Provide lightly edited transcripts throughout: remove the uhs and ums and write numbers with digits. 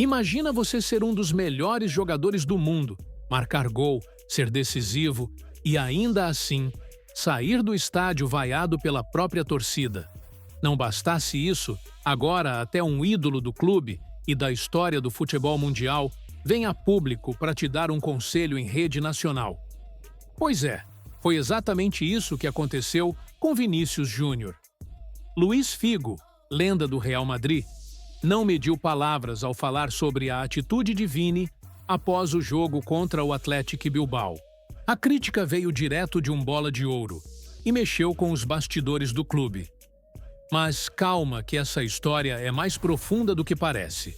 Imagina você ser um dos melhores jogadores do mundo, marcar gol, ser decisivo e ainda assim sair do estádio vaiado pela própria torcida. Não bastasse isso, agora até um ídolo do clube e da história do futebol mundial vem a público para te dar um conselho em rede nacional. Pois é, foi exatamente isso que aconteceu com Vinícius Júnior. Luís Figo, lenda do Real Madrid, não mediu palavras ao falar sobre a atitude de Vini após o jogo contra o Athletic Bilbao. A crítica veio direto de um bola de ouro e mexeu com os bastidores do clube. Mas calma que essa história é mais profunda do que parece.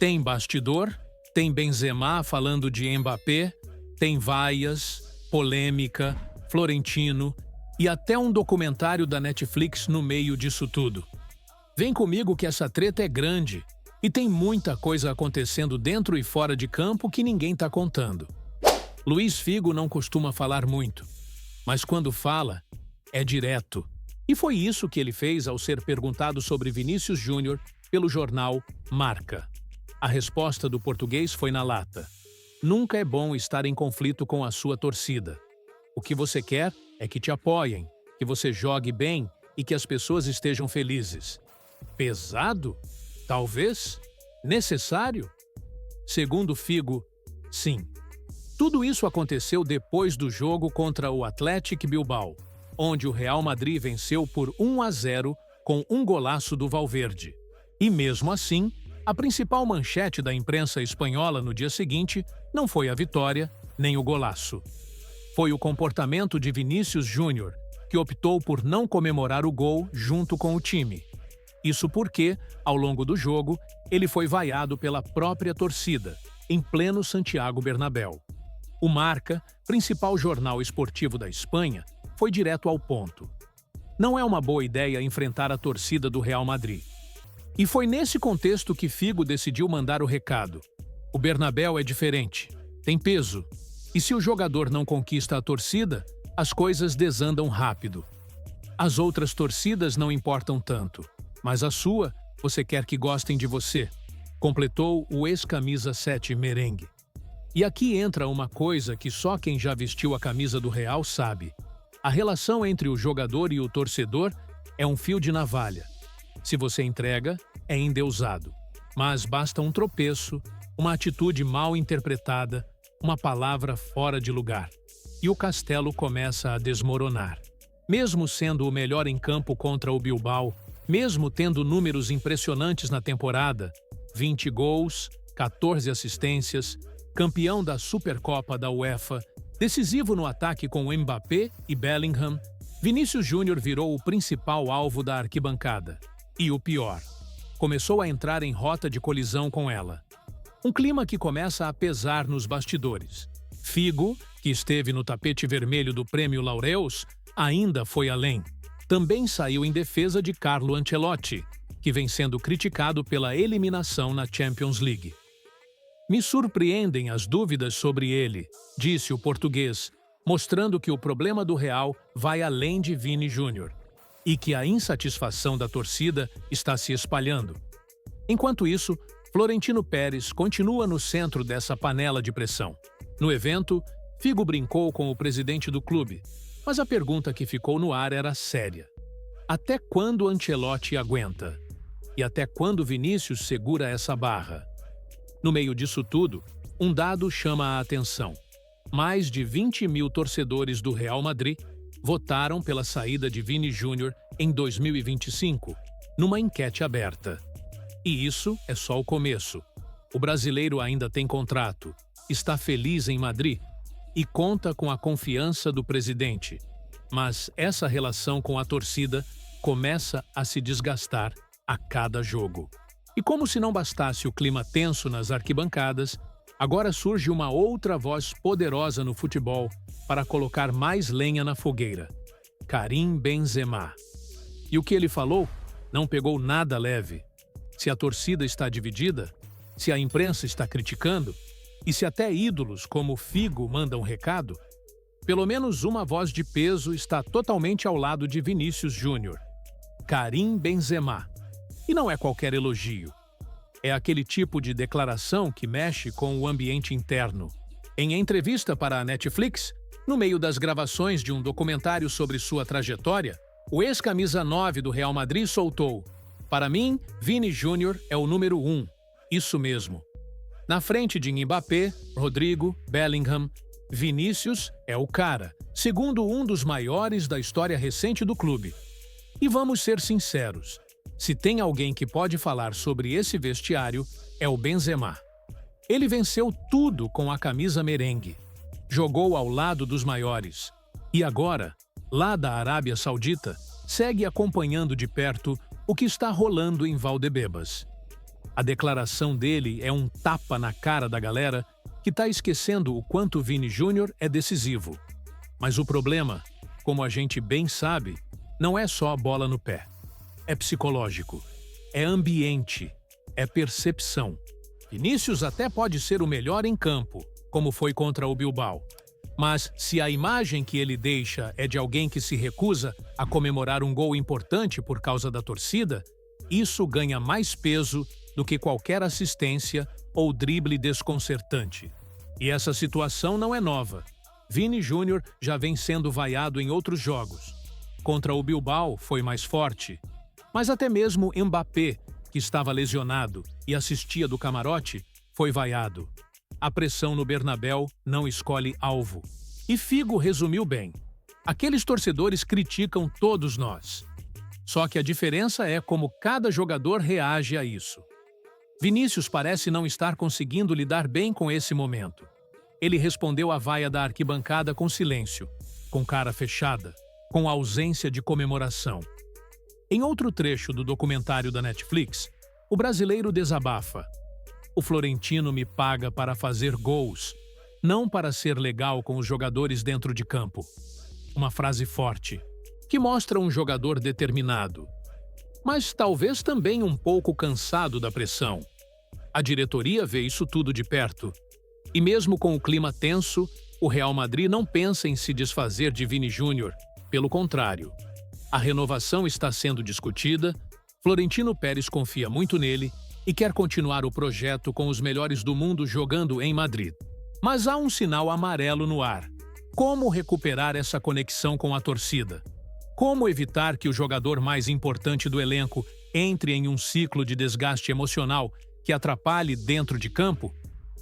Tem bastidor, tem Benzema falando de Mbappé, tem vaias, polêmica, Florentino e até um documentário da Netflix no meio disso tudo. Vem comigo que essa treta é grande e tem muita coisa acontecendo dentro e fora de campo que ninguém tá contando. Luís Figo não costuma falar muito, mas quando fala, é direto. E foi isso que ele fez ao ser perguntado sobre Vinícius Júnior pelo jornal Marca. A resposta do português foi na lata. Nunca é bom estar em conflito com a sua torcida. O que você quer é que te apoiem, que você jogue bem e que as pessoas estejam felizes. Pesado? Talvez? Necessário? Segundo Figo, sim. Tudo isso aconteceu depois do jogo contra o Athletic Bilbao, onde o Real Madrid venceu por 1-0 com um golaço do Valverde. E mesmo assim, a principal manchete da imprensa espanhola no dia seguinte não foi a vitória, nem o golaço. Foi o comportamento de Vinícius Júnior, que optou por não comemorar o gol junto com o time. Isso porque, ao longo do jogo, ele foi vaiado pela própria torcida, em pleno Santiago Bernabéu. O Marca, principal jornal esportivo da Espanha, foi direto ao ponto. Não é uma boa ideia enfrentar a torcida do Real Madrid. E foi nesse contexto que Figo decidiu mandar o recado. O Bernabéu é diferente, tem peso, e se o jogador não conquista a torcida, as coisas desandam rápido. As outras torcidas não importam tanto, mas a sua, você quer que gostem de você, completou o ex-camisa 7 merengue. E aqui entra uma coisa que só quem já vestiu a camisa do Real sabe. A relação entre o jogador e o torcedor é um fio de navalha. Se você entrega, é endeusado. Mas basta um tropeço, uma atitude mal interpretada, uma palavra fora de lugar. E o castelo começa a desmoronar. Mesmo sendo o melhor em campo contra o Bilbao, mesmo tendo números impressionantes na temporada, 20 gols, 14 assistências, campeão da Supercopa da UEFA, decisivo no ataque com Mbappé e Bellingham, Vinícius Júnior virou o principal alvo da arquibancada. E o pior, começou a entrar em rota de colisão com ela. Um clima que começa a pesar nos bastidores. Figo, que esteve no tapete vermelho do Prêmio Laureus, ainda foi além. Também saiu em defesa de Carlo Ancelotti, que vem sendo criticado pela eliminação na Champions League. Me surpreendem as dúvidas sobre ele, disse o português, mostrando que o problema do Real vai além de Vini Júnior e que a insatisfação da torcida está se espalhando. Enquanto isso, Florentino Pérez continua no centro dessa panela de pressão. No evento, Figo brincou com o presidente do clube, mas a pergunta que ficou no ar era séria. Até quando Ancelotti aguenta? E até quando Vinícius segura essa barra? No meio disso tudo, um dado chama a atenção. Mais de 20 mil torcedores do Real Madrid votaram pela saída de Vini Júnior em 2025, numa enquete aberta. E isso é só o começo. O brasileiro ainda tem contrato, está feliz em Madrid e conta com a confiança do presidente. Mas essa relação com a torcida começa a se desgastar a cada jogo. E como se não bastasse o clima tenso nas arquibancadas, agora surge uma outra voz poderosa no futebol para colocar mais lenha na fogueira: Karim Benzema. E o que ele falou não pegou nada leve. Se a torcida está dividida, se a imprensa está criticando, e se até ídolos como Figo mandam recado, pelo menos uma voz de peso está totalmente ao lado de Vinícius Júnior: Karim Benzema. E não é qualquer elogio. É aquele tipo de declaração que mexe com o ambiente interno. Em entrevista para a Netflix, no meio das gravações de um documentário sobre sua trajetória, o ex-camisa 9 do Real Madrid soltou: "Para mim, Vini Júnior é o número 1. Isso mesmo." Na frente de Mbappé, Rodrigo, Bellingham, Vinícius é o cara, segundo um dos maiores da história recente do clube. E vamos ser sinceros, se tem alguém que pode falar sobre esse vestiário, é o Benzema. Ele venceu tudo com a camisa merengue. Jogou ao lado dos maiores. E agora, lá da Arábia Saudita, segue acompanhando de perto o que está rolando em Valdebebas. A declaração dele é um tapa na cara da galera que está esquecendo o quanto Vini Júnior é decisivo. Mas o problema, como a gente bem sabe, não é só a bola no pé. É psicológico, é ambiente, é percepção. Vinícius até pode ser o melhor em campo, como foi contra o Bilbao. Mas se a imagem que ele deixa é de alguém que se recusa a comemorar um gol importante por causa da torcida, isso ganha mais peso do que qualquer assistência ou drible desconcertante. E essa situação não é nova. Vini Júnior já vem sendo vaiado em outros jogos. Contra o Bilbao foi mais forte. Mas até mesmo Mbappé, que estava lesionado e assistia do camarote, foi vaiado. A pressão no Bernabéu não escolhe alvo. E Figo resumiu bem. Aqueles torcedores criticam todos nós. Só que a diferença é como cada jogador reage a isso. Vinícius parece não estar conseguindo lidar bem com esse momento. Ele respondeu à vaia da arquibancada com silêncio, com cara fechada, com ausência de comemoração. Em outro trecho do documentário da Netflix, o brasileiro desabafa: "O Florentino me paga para fazer gols, não para ser legal com os jogadores dentro de campo." Uma frase forte, que mostra um jogador determinado, mas talvez também um pouco cansado da pressão. A diretoria vê isso tudo de perto. E mesmo com o clima tenso, o Real Madrid não pensa em se desfazer de Vini Júnior. Pelo contrário. A renovação está sendo discutida, Florentino Pérez confia muito nele e quer continuar o projeto com os melhores do mundo jogando em Madrid. Mas há um sinal amarelo no ar. Como recuperar essa conexão com a torcida? Como evitar que o jogador mais importante do elenco entre em um ciclo de desgaste emocional que atrapalhe dentro de campo?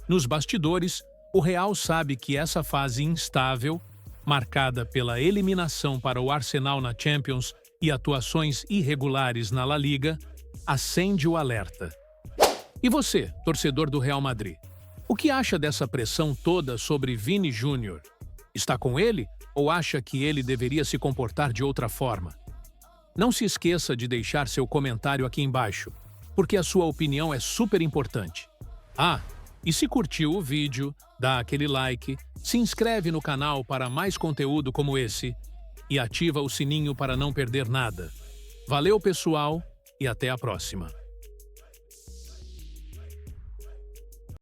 Nos bastidores, o Real sabe que essa fase instável, marcada pela eliminação para o Arsenal na Champions e atuações irregulares na La Liga, acende o alerta. E você, torcedor do Real Madrid? O que acha dessa pressão toda sobre Vini Júnior? Está com ele ou acha que ele deveria se comportar de outra forma? Não se esqueça de deixar seu comentário aqui embaixo, porque a sua opinião é super importante. E se curtiu o vídeo, dá aquele like, se inscreve no canal para mais conteúdo como esse e ativa o sininho para não perder nada. Valeu, pessoal, e até a próxima.